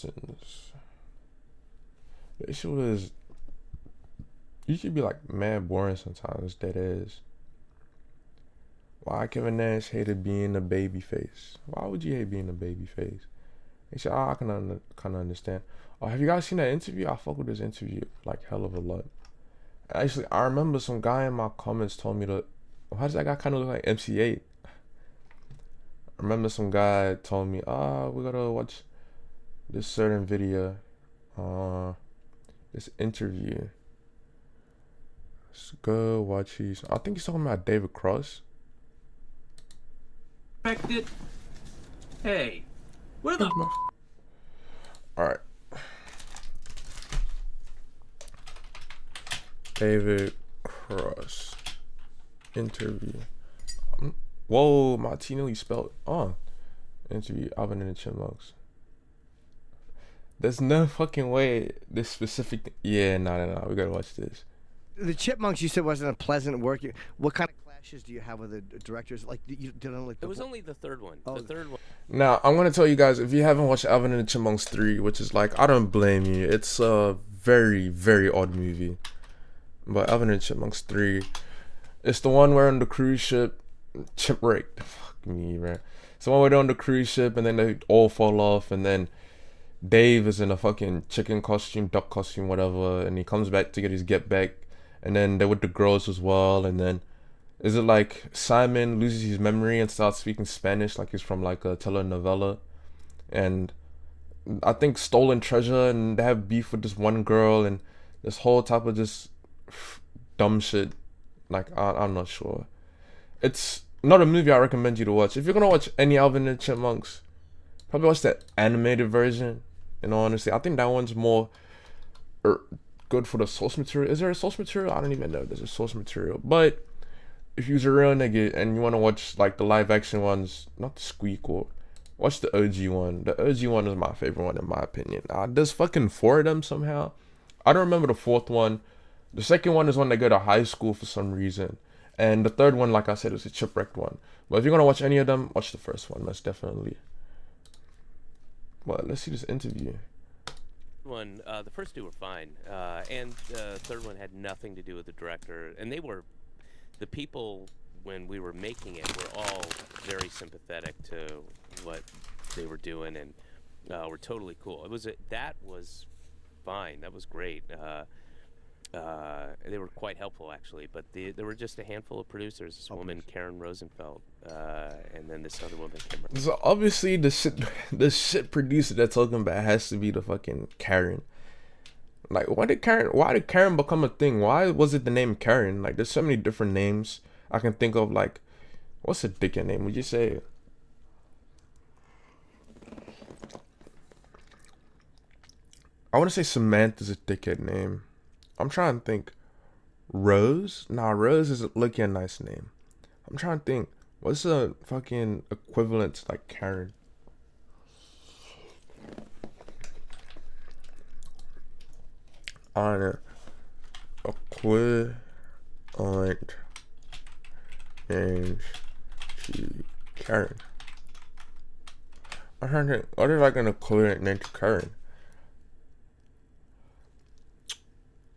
lessons. This shit was. You should be like mad boring sometimes. That is. Why Kevin Nash hated being a baby face? Why would you hate being a baby face? He said, oh, I can kind of understand. Oh, have you guys seen that interview? I fuck with this interview like hell of a lot. Actually, I remember some guy in my comments told me to. How does that guy kind of look like MC8? I remember some guy told me, we gotta watch this certain video, this interview. Let's go watch these. I think he's talking about David Cross. Expected. Hey, where the? All right. David Cross interview. Whoa, Martino, you spelled interview Alvin and the Chipmunks. There's no fucking way this specific. Yeah, no. We gotta watch this. The Chipmunks, you said, wasn't a pleasant work. What kind of clashes do you have with the directors? Like, you didn't like. It was only the third one. Oh. The third one. Now, I'm gonna tell you guys, if you haven't watched Alvin and the Chipmunks 3, which is like, I don't blame you. It's a very, very odd movie. But Alvin and the Chipmunks 3, it's the one where on the cruise ship, Chipwreck. Fuck me, man. It's the one where they're on the cruise ship and then they all fall off, and then Dave is in a fucking chicken costume, duck costume, whatever, and he comes back to get his get back, and then they're with the girls as well, and then is it like Simon loses his memory and starts speaking Spanish like he's from like a telenovela, and I think stolen treasure, and they have beef with this one girl, and this whole type of just dumb shit. Like I'm not sure. It's not a movie I recommend you to watch. If you're gonna watch any Alvin and the Chipmunks, probably watch that animated version. In all honesty, I think that one's more good for the source material. Is there a source material? I don't even know if there's a source material. But if you're a real nigga and you want to watch like the live action ones, not the Squeakquel, watch the OG one. The OG one is my favorite one in my opinion. There's fucking 4 of them somehow. I don't remember the 4th one. The 2nd one is when they go to high school for some reason. And the 3rd one, like I said, is a Chipwrecked one. But if you're gonna watch any of them, watch the first one, most definitely. Well, let's see this interview. The first 2 were fine, and the third one had nothing to do with the director. And the people when we were making it were all very sympathetic to what they were doing, and were totally cool. That was fine. That was great. They were quite helpful actually, but there were just a handful of producers. This woman, Karen Rosenfeld, and then this other woman, Kimberly. So obviously the shit producer they're talking about has to be the fucking Karen. Like, why did Karen become a thing? Why was it the name Karen? Like, there's so many different names I can think of. Like, what's a dickhead name? Would you say? I want to say Samantha's a dickhead name. I'm trying to think. Rose? Nah, Rose is looking a nice name. I'm trying to think. What's the fucking equivalent to like Karen? I don't know. Equivalent names to Karen. I'm trying to think. What is like an equivalent name to Karen?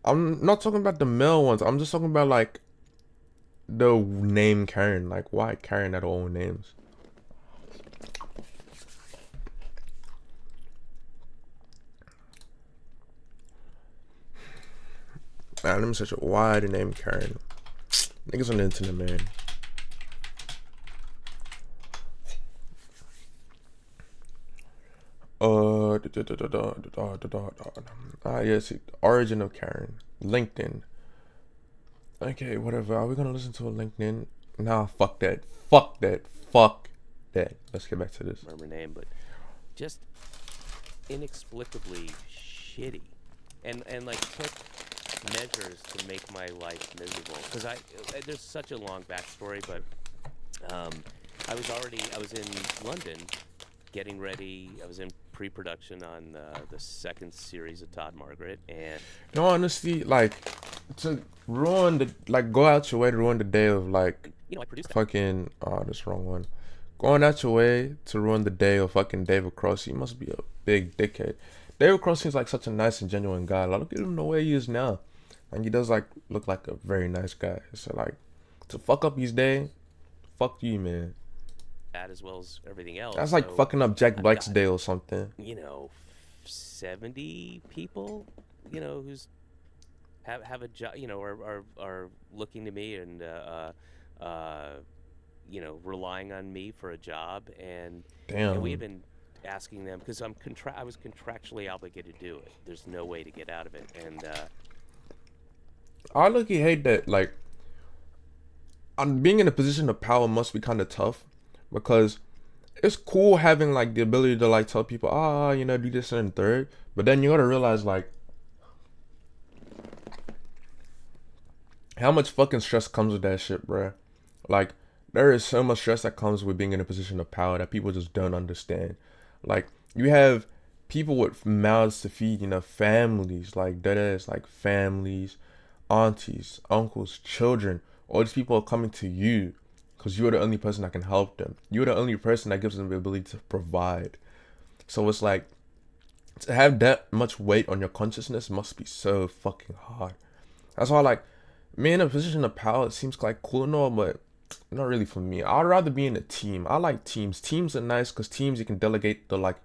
I'm not talking about the male ones. I'm just talking about like the name Karen. Like, why Karen had her own names? Man, I'm such a wide name Karen. Niggas on the internet, man. Yes, origin of Karen. LinkedIn. Okay, whatever. Are we gonna listen to a LinkedIn? Nah, fuck that. Fuck that. Fuck that. Let's get back to this. Remember her name, but just inexplicably shitty, and like took measures to make my life miserable. Because there's such a long backstory, but I was in London getting ready. I was in pre-production on the second series of Todd Margaret, and no, honestly, like, to ruin the, like, go out your way to ruin the day of, like, I produced fucking, that's the wrong one. Going out your way to ruin the day of fucking David Cross, he must be a big dickhead. David Cross seems like such a nice and genuine guy. Like, look at him the way he is now. And he does like look like a very nice guy. So like to fuck up his day, fuck you, man. That as well as everything else. That's like So fucking up Jack I've Black's got, day or something. 70 people, who's have a job, are looking to me and relying on me for a job, and we have Damn. been asking them because I was contractually obligated to do it. There's no way to get out of it, and I look hate that like being in a position of power must be kind of tough because it's cool having like the ability to like tell people, do this and third, but then you gotta realize like how much fucking stress comes with that shit, bruh. Like there is so much stress that comes with being in a position of power that people just don't understand. Like you have people with mouths to feed, families, like dead ass, like families, aunties, uncles, children. All these people are coming to you because you're the only person that can help them. You're the only person that gives them the ability to provide. So it's like to have that much weight on your consciousness must be so fucking hard. That's why like me in a position of power, it seems like cool and all, but not really for me. I'd rather be in a team. I like teams. Teams are nice because teams you can delegate the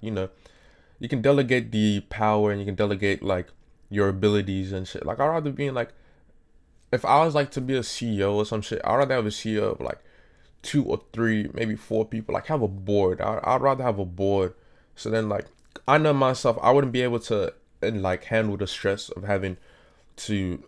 you can delegate the power and you can delegate like your abilities and shit. Like I'd rather be in like if I was like to be a CEO or some shit, I'd rather have a CEO of like 2 or 3, maybe 4 people. Like have a board. I'd rather have a board. So then like I know myself, I wouldn't be able to and like handle the stress of having to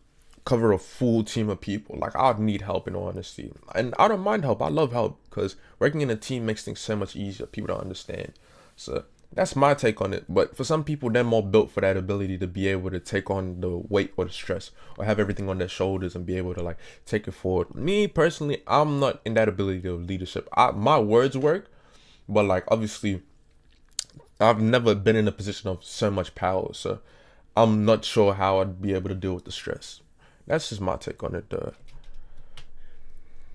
cover a full team of people. Like I'd need help in all honesty. And I don't mind help. I love help because working in a team makes things so much easier. People don't understand. So that's my take on it. But for some people, they're more built for that ability to be able to take on the weight or the stress or have everything on their shoulders and be able to like take it forward. Me personally, I'm not in that ability of leadership. My words work, but like obviously I've never been in a position of so much power. So I'm not sure how I'd be able to deal with the stress. That's just my take on it.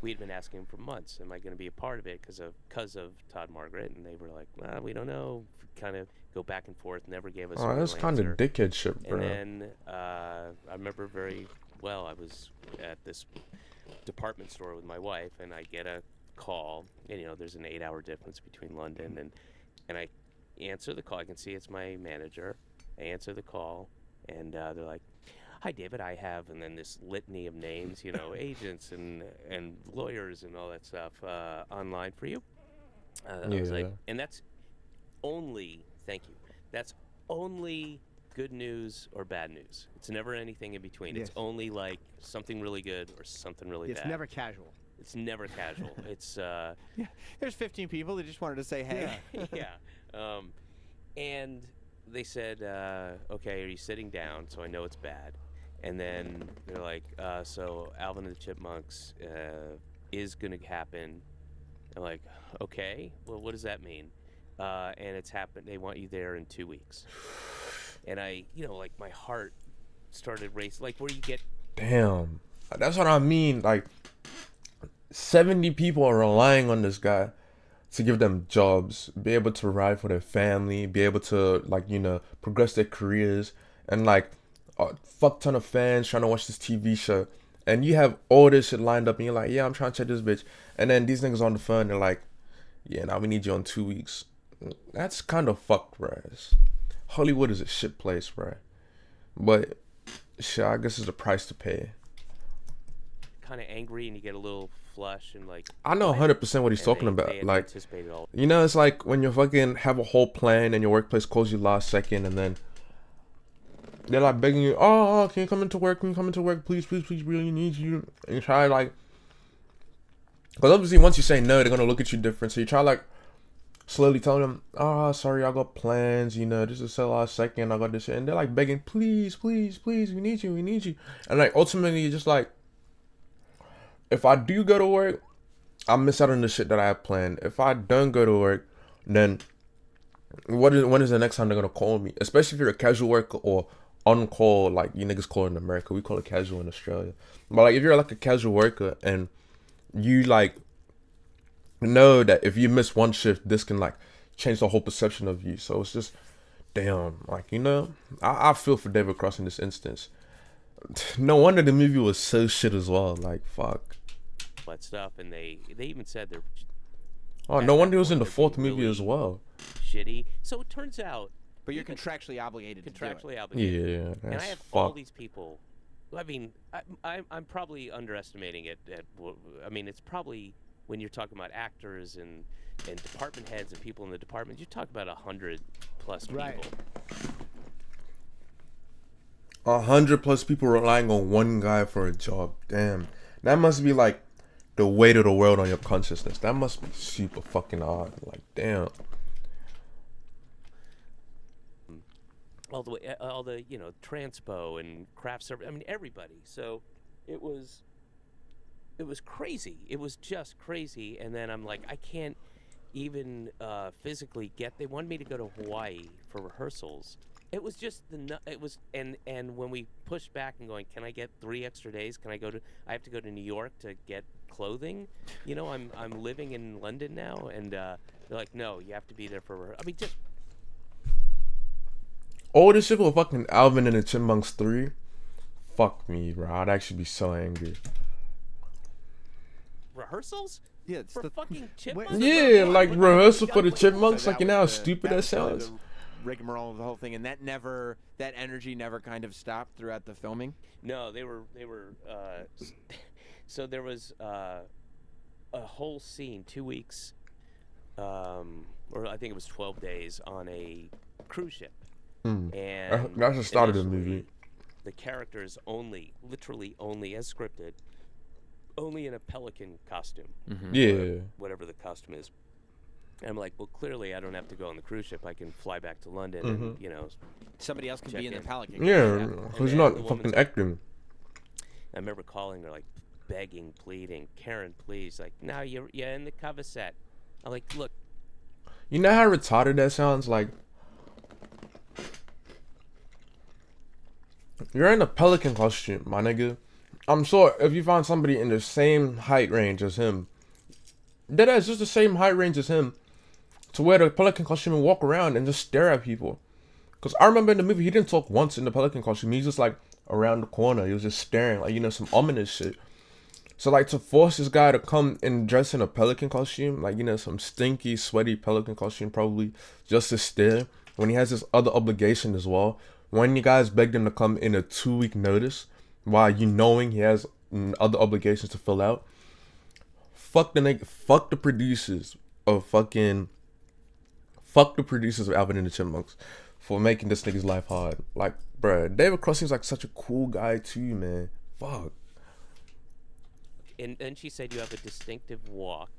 we'd been asking him for months, am I going to be a part of it because of Todd Margaret, and they were like, we don't know. Kind of go back and forth, never gave us a Oh, real that's kind of answer. dickhead shit, bro. And then I remember very well, I was at this department store with my wife, and I get a call, and there's an 8-hour difference between London, and I answer the call. I can see it's my manager. I answer the call, and they're like, "Hi, David. I have," and then this litany of names, agents and lawyers and all that stuff online for you. I was like, Yeah. and that's only, thank you. That's only good news or bad news. It's never anything in between. Yes. It's only like something really good or something really It's bad. never casual. It's never casual. It's Yeah, there's 15 people that just wanted to say hey. yeah. And they said, okay, are you sitting down? So I know it's bad. And then they're like, so Alvin and the Chipmunks is going to happen. I'm like, okay, well, what does that mean? And it's happened. They want you there in 2 weeks. And I, like my heart started racing. Like where you get, Damn. That's what I mean. Like 70 people are relying on this guy to give them jobs, be able to provide for their family, be able to progress their careers, and like a fuck ton of fans trying to watch this TV show. And you have all this shit lined up, and you're like, yeah, I'm trying to check this bitch. And then these niggas on the phone, they're like, yeah, now we need you in 2 weeks. That's kind of fucked, bro. Hollywood is a shit place, bro. But shit, I guess it's the price to pay. kind of angry and you get a little flush and like. I know 100% what he's and talking they about. had Like, anticipated all. it's like when you fucking have a whole plan and your workplace calls you last second, and then they're like begging you, oh, can you come into work? Can you come into work? Please, please, please, really need you. And you try like, because obviously once you say no, they're gonna look at you different. So you try like slowly telling them, oh, sorry, I got plans. This is the last second. I got this shit. And they're like begging, please, please, please, we need you, we need you. And like ultimately, you're just like, if I do go to work, I miss out on the shit that I have planned. If I don't go to work, then when is the next time they're gonna call me? Especially if you're a casual worker or on call, like you niggas call it in America. We call it casual in Australia. But like if you're like a casual worker and you like know that if you miss one shift, this can like change the whole perception of you. So it's just, damn, like, you know, I feel for David Cross in this instance. No wonder the movie was so shit as well. Like, fuck. that stuff, and they even said they're Oh, at no that wonder he was in point, the they're being fourth movie really as well. shitty. So it turns out But you're even contractually obligated to do it. contractually obligated. Yeah, And I that's have all fuck. these people. I mean, I'm probably underestimating it. I mean, it's probably when you're talking about actors and department heads and people in the department, you talk about 100+ people. Right. 100+ people relying on one guy for a job. Damn, that must be like the weight of the world on your consciousness. That must be super fucking hard. Like, damn. All the you know, transpo and craft service. I mean, everybody. So it was crazy. It was just crazy. And then I'm like, I can't even physically get. They wanted me to go to Hawaii for rehearsals. It was just it was and when we pushed back and going, can I get 3 extra days? Can I go to? I have to go to New York to get clothing. You know, I'm living in London now, and they're like, no, you have to be there for. I mean, just. All this shit with fucking Alvin and the Chipmunks 3. Fuck me, bro. I'd actually be so angry. Rehearsals? Yeah, it's For the fucking chipmunks? Yeah, like rehearsal for the So Chipmunks. Like, that you know how was the- stupid that was really sounds? the rigmarole of the whole thing, and that energy never kind of stopped throughout the filming. No, they were. So there was a whole scene, 2 weeks, or I think it was 12 days on a cruise ship, and That's the start of the initially, movie. The characters literally only as scripted, only in a pelican costume. Yeah. Whatever the costume is. And I'm like, well, clearly I don't have to go on the cruise ship. I can fly back to London and, you know. Somebody else can Check be in the in. Pelican. Yeah, And who's then not the fucking woman's- acting. I remember calling her, like, begging, pleading, Karen, please. Like, no, you're in the cover set. I'm like, look. You know how retarded that sounds? Like, you're in a pelican costume, my nigga. I'm sure if you find somebody in the same height range as him, that is just the same height range as him, to wear the pelican costume and walk around and just stare at people. Because I remember in the movie, he didn't talk once in the pelican costume. He's just like around the corner. He was just staring, like, you know, some ominous shit. So, like, to force this guy to come and dress in a pelican costume, like, you know, some stinky, sweaty pelican costume, probably just to stare, when he has this other obligation as well. When you guys begged him to come in a 2-week notice, while you knowing he has other obligations to fill out, fuck the nigga, fuck the producers of Alvin and the Chipmunks for making this nigga's life hard. Like, bruh, David Cross seems like such a cool guy too, man. Fuck. And then she said you have a distinctive walk.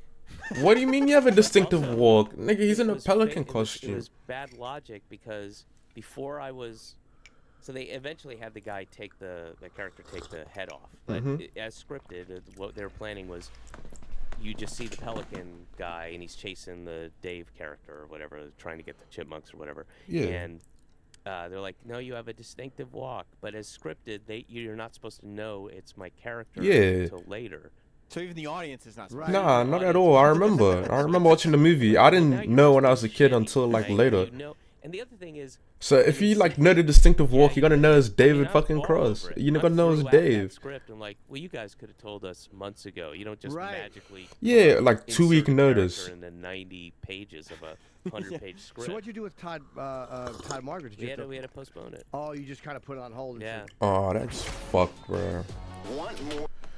What do you mean you have a distinctive Also, walk? Nigga, he's it in a was pelican it was costume. bad logic because before I was. So they eventually had the guy take the character take the head off. But as scripted, what they were planning was you just see the pelican guy and he's chasing the Dave character or whatever, trying to get the chipmunks or whatever. Yeah. And they're like, no, you have a distinctive walk. But as scripted, you're not supposed to know it's my character Yeah. until later. So even the audience is not. Right. Nah, not at all. I remember watching the movie. I Now didn't you're know when I was supposed a to kid shitty, until like right? later. You know, and the other thing is, So if you like know the distinctive walk, you're gonna know it's David I'm fucking all Cross. over it. You're I'm gonna know it's throughout that Dave. Script. I'm like, well, you guys could have told us months ago. You don't just Right. magically. Yeah, like insert 2-week a notice. character in the 90 pages of a 100-page script. So what'd you do with Todd Margaret? Did you we had to postpone it. Oh, you just kind of put it on hold. And Yeah. said, Oh, that's fucked, bro. Want more?